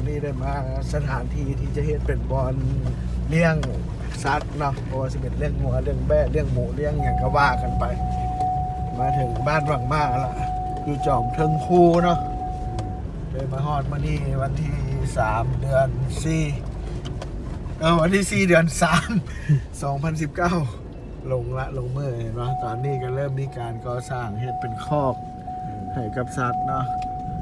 นี้ได้มาสถานที่ที่จะเฮ็ดเป็นบอลเลี้ยงสัตว์เนาะเพราะว่าสิเป็นเลี้ยงงัวเลี้ยงแบะเลี้ยงหมูเลี้ยงอย่างก็ว่ากันไป มาถึงบ้านวังมาละอยู่จอมเทิงคูเนาะเลยมาฮอดมานี่วันที่3เดือน4วันที่4เดือน3 2019ลงมือเห็นไหมตอนนี้ก็เริ่มมีการก่อสร้างเฮ็ดเป็นคอกให้กับสัตว์เนาะ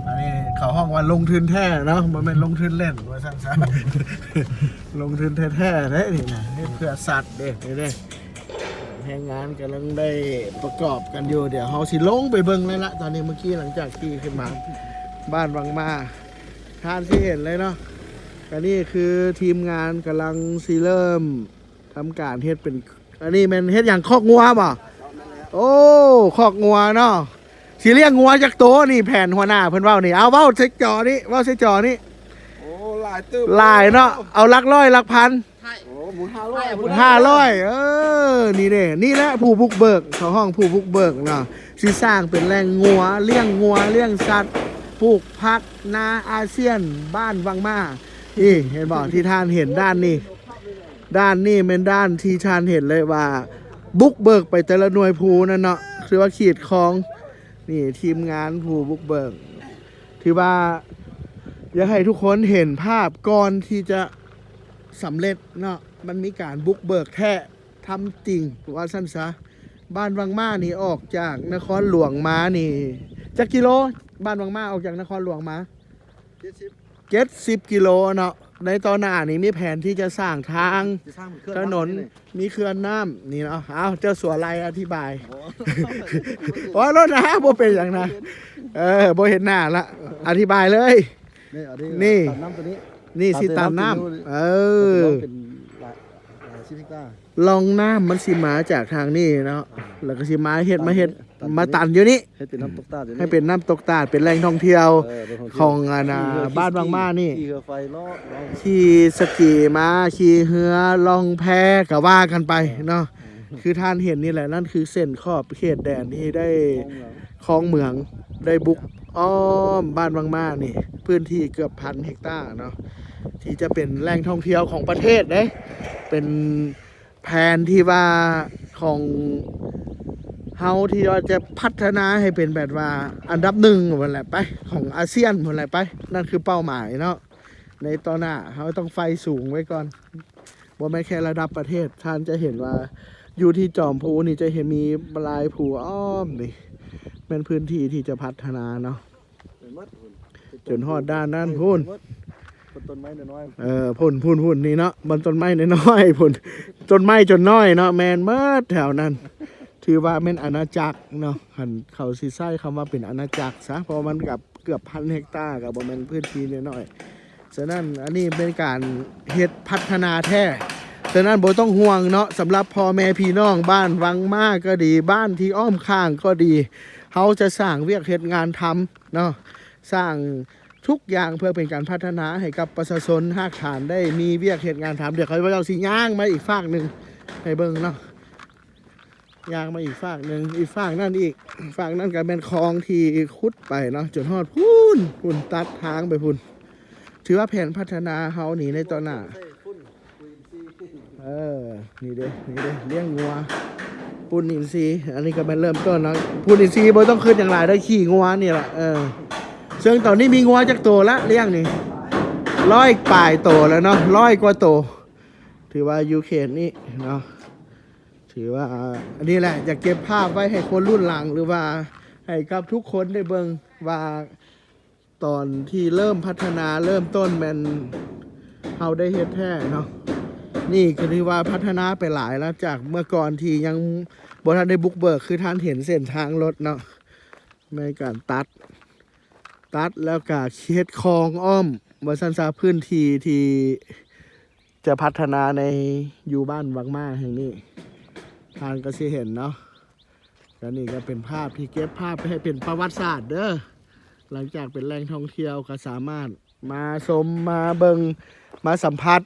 อันนี้เขาห้องว่าลงทุนแท้เนาะมันเป็นลงทุนเล่นว่าสั้นๆ ลงทุนแท้ๆได้นี่นะเพื่อสัตว์เด้แรงงานกำลังได้ประกอบกันอยู่เดี๋ยวเฮาสิลงไปเบิ่งเลยละตอนนี้เมื่อกี้หลังจากที่ขึ้นมาบ้านวังมาท่านที่เห็นเลยเนาะก็นี่คือทีมงานกำลังสิเริ่มทำการเฮ็ดเป็นอันนี้มันเฮ็ดอย่างคอกงัวบ่โอ้คอกงัวเนาะสิเลี้ยงงัวจักโตนี่แผนหัวหน้าเพิ่นเว้านี่เอาเว้าใส่จอนี่เว้าใส่จอนี่โอ้หลายตึ้มหลายเนาะเอาหลักร้อยหลักพันโอ้หมุน500นี่เด้นี่แหละผู้บุกเบิกเขาห้องผู้บุกเบิกเนาะสิสร้างเป็นแหล่งงัวเลี้ยงสัตว์ปลูกผักนาอาเซียนบ้านวังมานี่เห็นบ่ที่ท่านเห็นด้านนี้เป็นด้านที่ท่านเห็นเลยว่าบุกเบิกไปแต่ละหน่วยภูนั่นเนาะคือว่าขีดคลองนี่ทีมงานผู้บุกเบิกที่ว่าอยากให้ทุกคนเห็นภาพก่อนที่จะสำเร็จเนาะมันมีการบุกเบิกแท้ทำจริงว่าสั้นซะบ้านวังมานี่ออกจากนครหลวงมานี่จักกิโลบ้านวังมาออกจากนครหลวงมา70 กิโลเนาะในตอนหน้านี่มีแผนที่จะสร้างทางถนนมีเขื่อนน้ำนี่เนาะเอาเจ้าสัวไรอธิบายว่ารถนะบ่เป็นอย่างนะบ่เห็นหน้าละอธิบายเลยนี่ตัดน้ำตัวนี้นี่สิตามน้ำลองน้ำมันสิมาจากทางนี้เนาะแล้วก็สิมาเฮ็ดมาตันอยู่นี่ให้เป็นน้ำตกตาดให้เป็นน้ำตกตาดเป็นแหล่งท่องเที่ยวของบ้านบางมานี่ขี่เรือไฟล้อขี่สกีมาขี่เรือล่องแพก็ว่ากันไปเนาะคือท่านเห็นนี่แหละนั่นคือเส้นขอบเขตแดนที่ได้คลองเมืองได้บุกอ้อมบ้านบางมานี่พื้นที่เกือบ1,000 เฮกตาร์เนาะที่จะเป็นแหล่งท่องเที่ยวของประเทศเป็นแผนที่ว่าของเฮาที่เราจะพัฒนาให้เป็นแบบว่าอันดับ1หมดแหละไปของอาเซียนหมดแหละไปนั่นคือเป้าหมายเนาะในตอนหน้าเฮาต้องไฟสูงไว้ก่อนบ่แม่นแค่ระดับประเทศท่านจะเห็นว่าอยู่ที่จอมพูนี่จะเห็นมีลายภูอ้อมนี่เป็นพื้นที่ที่จะพัฒนาเนาะจนฮอดด้านนั้นพุ่นต้นไม้น้อยพุ่นนี่เนาะบนต้นไม้น้อยพุ่นต้นไม้จนน้อยเนาะแมนเมิดแถวนั้นถือว่าเป็นอาณาจักรเนาะหันเขาสิใช้คำว่าเป็นอาณาจักรซะเพราะมันกับเกือบ1,000 เฮกตาร์กับบ่แม่นพื้นที่น้อยๆฉะนั้นอันนี้เป็นการเฮ็ดพัฒนาแท้ฉะนั้นบ่ต้องห่วงเนาะสำหรับพ่อแม่พี่น้องบ้านวังมาก็ดีบ้านที่อ้อมข้างก็ดีเขาจะสร้างเวียกเฮ็ดงานทำเนาะสร้างทุกอย่างเพื่อเป็นการพัฒนาให้กับประชาชนภาคฐานได้มีเวียกเหตุงานทำเดี๋ยวเขาจะเอาสิย่างมาอีกฝากหนึ่งให้เบิ่งเนาะย่างมาอีกฝากหนึ่งอีกฝากนั่นอีกฝากนั่นก็เป็นคลองที่ขุดไปเนาะจนฮอดพุ่นตัดทางไปพุ่นถือว่าแผนพัฒนาเฮาหนีในตอนหน้านี่เด้เลี้ยงงัวปุ้นอินทรีย์อันนี้ก็เป็นเริ่มต้นเนาะปุ้นอินทรีย์บ่ต้องขึ้นอย่างไรได้ขี่งัวนี่แหละซึ่งตอนนี้มีงัวจักโตละเลี้ยงนี่100 ปลายโตแล้วเนาะ100 กว่าโตถือว่ายูเครนนี่เนาะถือว่าอันนี้แหละจะเก็บภาพไว้ให้คนรุ่นหลังหรือว่าให้กับทุกคนได้เบิ่งว่าตอนที่เริ่มพัฒนาเริ่มต้นมันเฮาได้เฮ็ดแท้เนาะนี่ก็ถือว่าพัฒนาไปหลายแล้วจากเมื่อก่อนที่ยังบ่ทันได้บุกเบิกคือท่านเห็นเส้นทางรถเนาะในการตัดแล้วก็เฮ็ดคลองอ้อมว่าซั่นซะพื้นที่ที่จะพัฒนาในอยู่บ้านวังมาแห่งนี้ท่านก็สิเห็นเนาะแล้วนี่ก็เป็นภาพที่เก็บภาพให้เป็นประวัติศาสตร์เด้อหลังจากเป็นแหล่งท่องเที่ยวก็สามารถมาชมมาเบิ่งมาสัมผัส